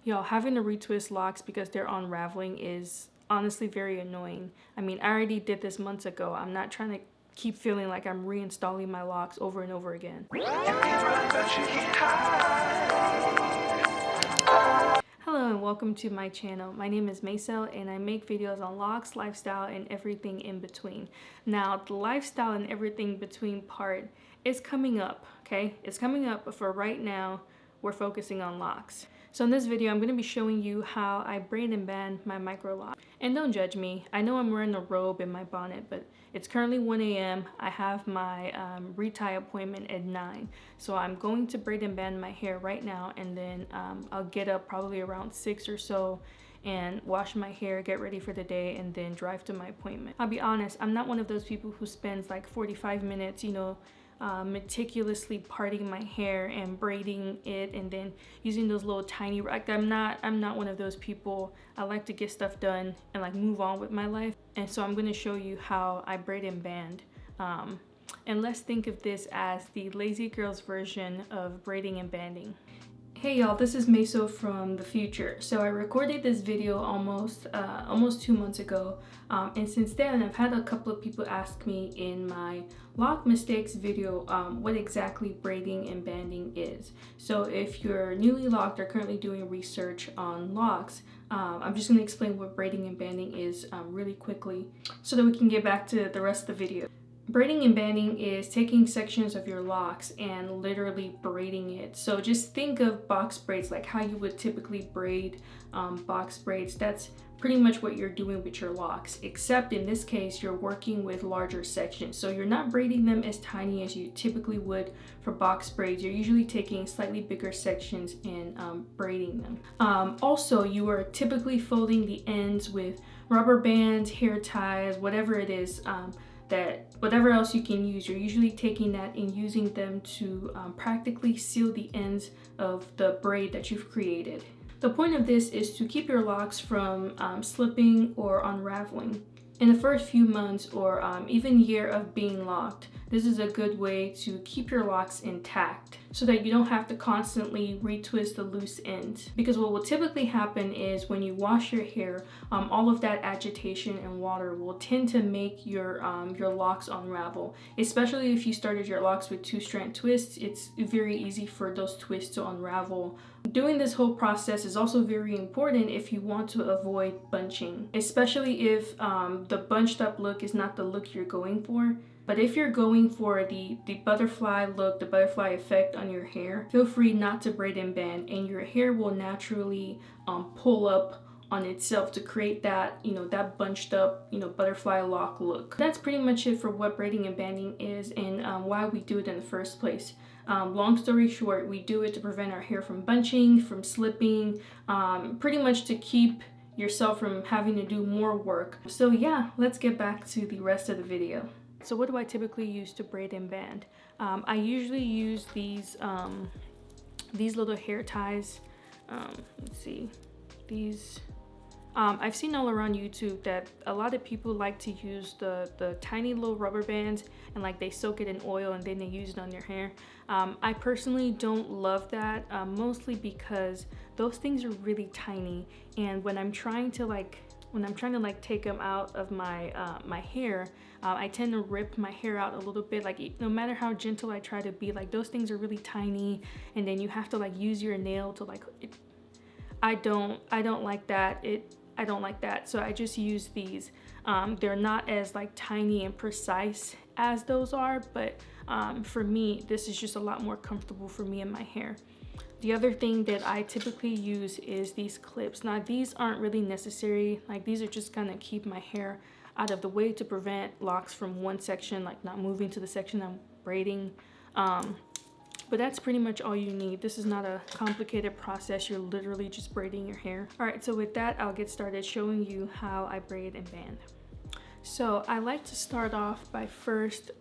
Y'all, having to retwist locks because they're unraveling is honestly very annoying. I mean, I already did this months ago. I'm not trying to keep feeling like I'm reinstalling my locks over and over again. Hello and welcome to my channel. My name is Meso and I make videos on locks, lifestyle, and everything in between. Now, the lifestyle and everything between part is coming up, okay? It's coming up, but for right now, we're focusing on locks. So in this video, I'm going to be showing you how I braid and band my micro lock. And don't judge me. I know I'm wearing a robe in my bonnet, but it's currently 1 a.m. I have my retie appointment at 9. So I'm going to braid and band my hair right now, and then I'll get up probably around 6 or so and wash my hair, get ready for the day, and then drive to my appointment. I'll be honest, I'm not one of those people who spends like 45 minutes, meticulously parting my hair and braiding it and then using those little tiny, like I'm not one of those people. I like to get stuff done and like move on with my life. And so I'm going to show you how I braid and band. And let's think of this as the lazy girl's version of braiding and banding. Hey y'all, this is Meso from the future. So I recorded this video almost 2 months ago, and since then I've had a couple of people ask me in my lock mistakes video what exactly braiding and banding is. So if you're newly locked or currently doing research on locks, I'm just going to explain what braiding and banding is really quickly so that we can get back to the rest of the video. Braiding and banding is taking sections of your locks and literally braiding it. So just think of box braids, like how you would typically braid box braids. That's pretty much what you're doing with your locks, except in this case you're working with larger sections. So you're not braiding them as tiny as you typically would for box braids. You're usually taking slightly bigger sections and braiding them. Also, you are typically folding the ends with rubber bands, hair ties, whatever it is, whatever else you can use. You're usually taking that and using them to practically seal the ends of the braid that you've created. The point of this is to keep your locks from slipping or unraveling. In the first few months or even year of being locked, this is a good way to keep your locks intact so that you don't have to constantly retwist the loose ends. Because what will typically happen is when you wash your hair, all of that agitation and water will tend to make your locks unravel. Especially if you started your locks with 2-strand twists, it's very easy for those twists to unravel. Doing this whole process is also very important if you want to avoid bunching, especially if the bunched up look is not the look you're going for. But if you're going for the butterfly look, the butterfly effect on your hair, feel free not to braid and band, and your hair will naturally pull up on itself to create that, that bunched up, butterfly lock look. That's pretty much it for what braiding and banding is and why we do it in the first place. Long story short, we do it to prevent our hair from bunching, from slipping, pretty much to keep yourself from having to do more work. So yeah, let's get back to the rest of the video. So what do I typically use to braid and band? I usually use these little hair ties. Let's see, these. I've seen all around YouTube that a lot of people like to use the tiny little rubber bands and like they soak it in oil and then they use it on their hair. I personally don't love that, mostly because those things are really tiny, and when I'm trying to take them out of my my hair, I tend to rip my hair out a little bit. Like no matter how gentle I try to be, like those things are really tiny, and then you have to like use your nail to like I don't like that. I don't like that, so I just use these. They're not as like tiny and precise as those are, but for me this is just a lot more comfortable for me and my hair. The other thing that I typically use is these clips. Now these aren't really necessary, like these are just gonna keep my hair out of the way to prevent locks from one section like not moving to the section I'm braiding. But that's pretty much all you need. This is not a complicated process. You're literally just braiding your hair. All right, so with that, I'll get started showing you how I braid and band. So I like to start off by first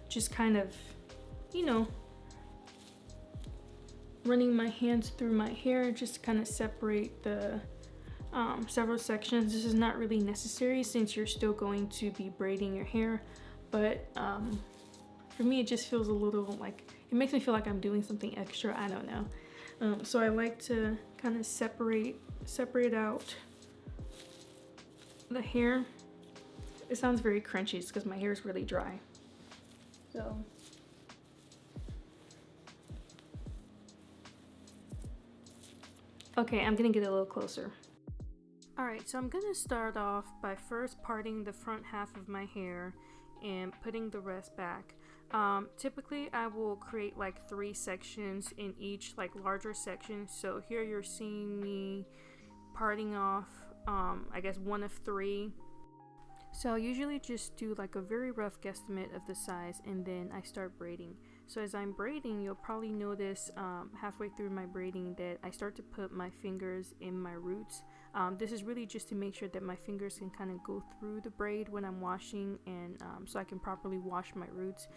just kind of, running my hands through my hair just to kind of separate the several sections. This is not really necessary since you're still going to be braiding your hair, but for me it just feels a little like, it makes me feel like I'm doing something extra. I don't know. So I like to kind of separate out the hair. It sounds very crunchy. It's because my hair is really dry. So okay, I'm gonna get a little closer. Alright, so I'm gonna start off by first parting the front half of my hair and putting the rest back. Typically I will create like 3 sections in each like larger section. So here you're seeing me parting off I guess 1 of 3. So I'll usually just do like a very rough guesstimate of the size, and then I start braiding. So as I'm braiding, you'll probably notice halfway through my braiding that I start to put my fingers in my roots. This is really just to make sure that my fingers can kind of go through the braid when I'm washing, and so I can properly wash my roots.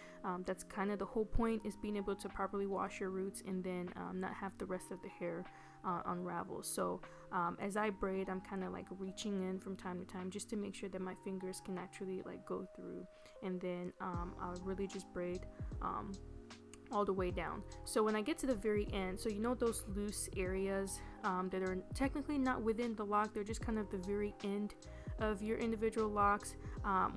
That's kind of the whole point, is being able to properly wash your roots and then not have the rest of the hair unravel. So as I braid, I'm kind of like reaching in from time to time just to make sure that my fingers can actually like go through, and then I'll really just braid all the way down. So when I get to the very end, so you know those loose areas that are technically not within the lock, they're just kind of the very end of your individual locks.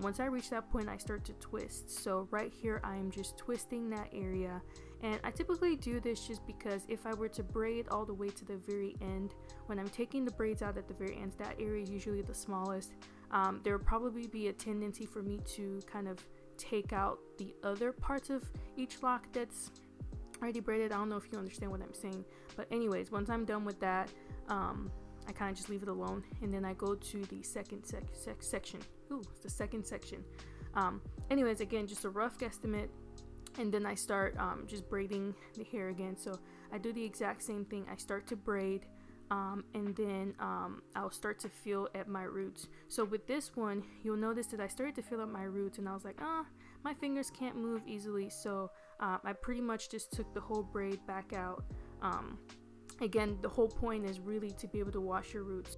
Once I reach that point, I start to twist. So right here I am just twisting that area, and I typically do this just because if I were to braid all the way to the very end, when I'm taking the braids out at the very end, that area is usually the smallest. There will probably be a tendency for me to kind of take out the other parts of each lock that's already braided. I don't know if you understand what I'm saying, but anyways, once I'm done with that, I kind of just leave it alone, and then I go to the second section. Ooh, it's the second section. Anyways, again, just a rough guesstimate, and then I start just braiding the hair again. So I do the exact same thing. I start to braid, and then I'll start to feel at my roots. So with this one, you'll notice that I started to feel at my roots, and I was like, my fingers can't move easily. So I pretty much just took the whole braid back out. Again, the whole point is really to be able to wash your roots.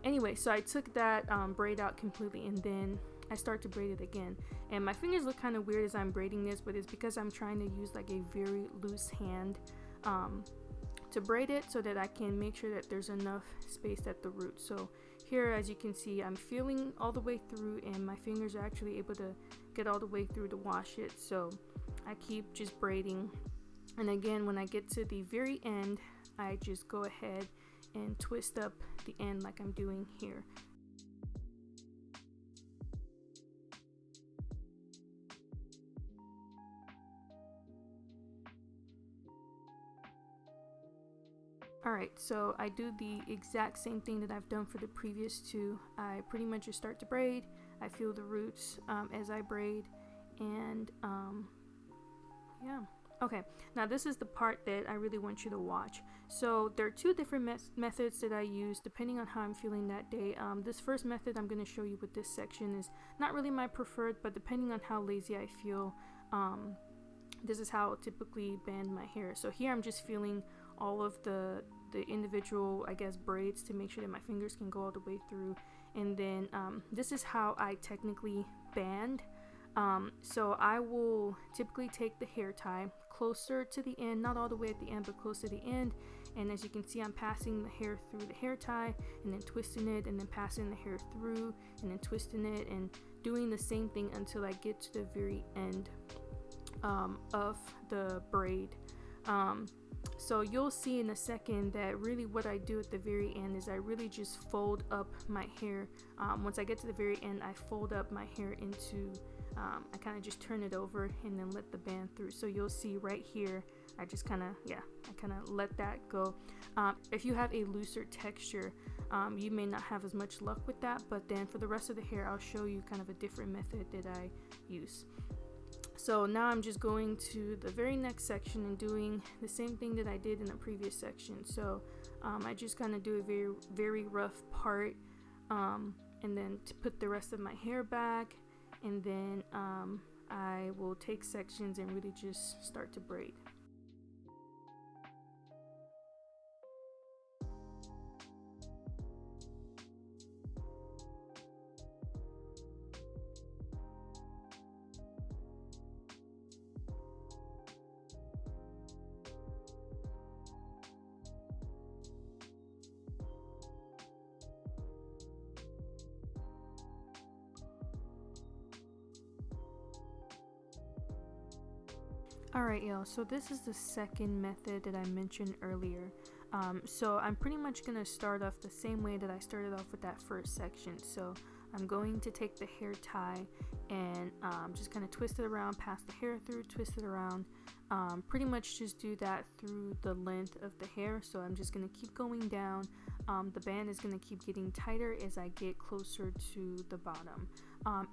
Anyway, so I took that braid out completely, and then I start to braid it again. And my fingers look kind of weird as I'm braiding this, but it's because I'm trying to use like a very loose hand to braid it, so that I can make sure that there's enough space at the root. So here, as you can see, I'm feeling all the way through, and my fingers are actually able to get all the way through to wash it. So I keep just braiding, and again, when I get to the very end, I just go ahead and twist up the end like I'm doing here. Alright, so I do the exact same thing that I've done for the previous 2. I pretty much just start to braid. I feel the roots as I braid, and yeah. Okay, now this is the part that I really want you to watch. So there are 2 different methods that I use depending on how I'm feeling that day. This first method I'm going to show you with this section is not really my preferred, but depending on how lazy I feel, this is how I'll typically band my hair. So here I'm just feeling all of the individual, I guess, braids to make sure that my fingers can go all the way through, and then this is how I technically band. So I will typically take the hair tie closer to the end, not all the way at the end, but close to the end, and as you can see, I'm passing the hair through the hair tie and then twisting it, and then passing the hair through and then twisting it, and doing the same thing until I get to the very end of the braid. So you'll see in a second that really what I do at the very end is I really just fold up my hair. Once I get to the very end, I fold up my hair into, I kind of just turn it over and then let the band through. So you'll see right here, I just kind of, I kind of let that go. If you have a looser texture, you may not have as much luck with that, but then for the rest of the hair, I'll show you kind of a different method that I use. So now I'm just going to the very next section and doing the same thing that I did in the previous section. So I just kind of do a very rough part, and then to put the rest of my hair back, and then I will take sections and really just start to braid. Alright y'all, so this is the second method that I mentioned earlier. So I'm pretty much going to start off the same way that I started off with that first section. So I'm going to take the hair tie and just kind of twist it around, pass the hair through, twist it around. Pretty much just do that through the length of the hair. So I'm just going to keep going down. The band is going to keep getting tighter as I get closer to the bottom.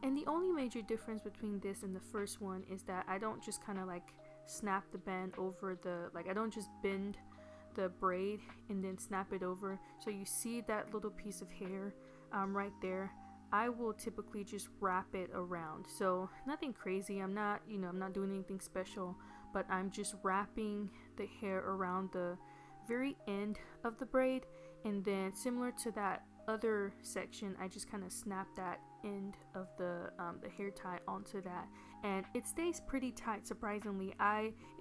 And the only major difference between this and the first one is that I don't just kind of like snap the band over the, like I don't just bend the braid and then snap it over. So you see that little piece of hair right there. I will typically just wrap it around. So nothing crazy. I'm not, I'm not doing anything special, but I'm just wrapping the hair around the very end of the braid, and then similar to that other section, I just kind of snap that end of the hair tie onto that, and it stays pretty tight. Surprisingly,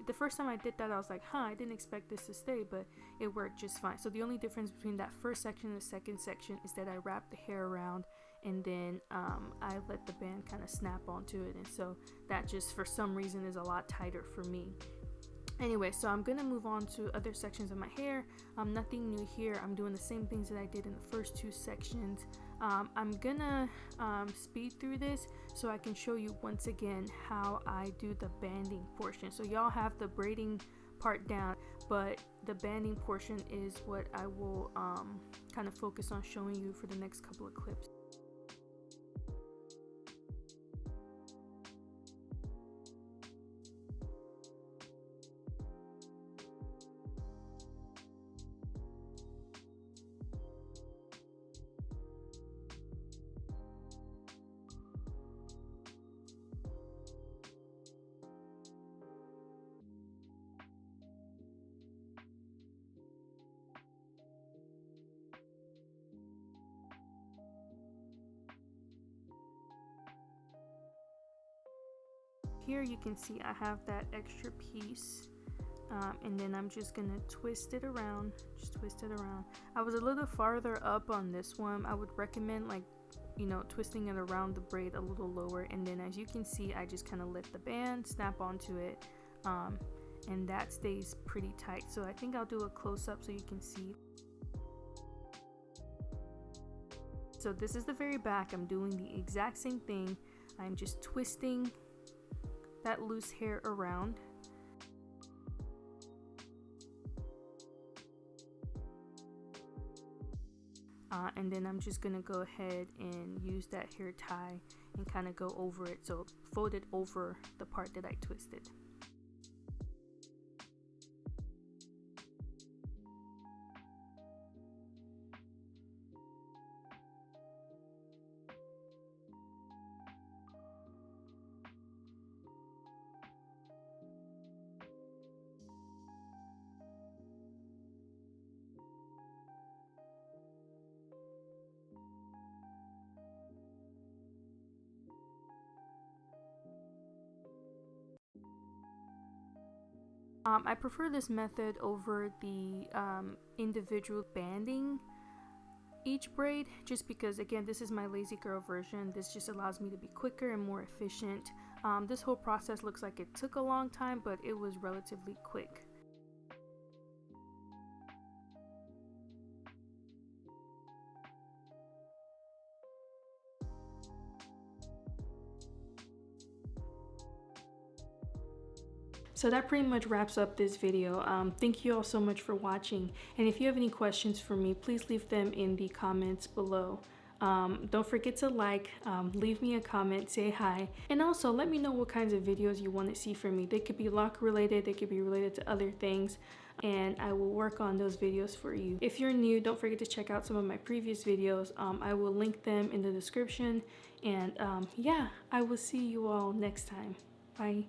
the first time I did that, I was like, I didn't expect this to stay, but it worked just fine. So the only difference between that first section and the second section is that I wrap the hair around, and then I let the band kind of snap onto it, and so that just for some reason is a lot tighter for me. Anyway, so I'm gonna move on to other sections of my hair. Nothing new here. I'm doing the same things that I did in the first two sections. I'm gonna speed through this so I can show you once again how I do the banding portion. So y'all have the braiding part down, but the banding portion is what I will kind of focus on showing you for the next couple of clips. Here you can see I have that extra piece, and then I'm just gonna twist it around, I was a little farther up on this one. I would recommend twisting it around the braid a little lower, and then as you can see I just kind of let the band snap onto it, and that stays pretty tight. So I think I'll do a close-up so you can see. So this is the very back. I'm doing the exact same thing. I'm just twisting that loose hair around, and then I'm just gonna go ahead and use that hair tie and kind of go over it, so fold it over the part that I twisted. I prefer this method over the individual banding each braid, just because again this is my lazy girl version. This just allows me to be quicker and more efficient. This whole process looks like it took a long time, but it was relatively quick. So that pretty much wraps up this video. Thank you all so much for watching, and if you have any questions for me, please leave them in the comments below. Don't forget to leave me a comment, say hi, and also let me know what kinds of videos you want to see from me. They could be lock related, they could be related to other things, and I will work on those videos for you. If you're new, don't forget to check out some of my previous videos. I will link them in the description, and yeah, I will see you all next time. Bye.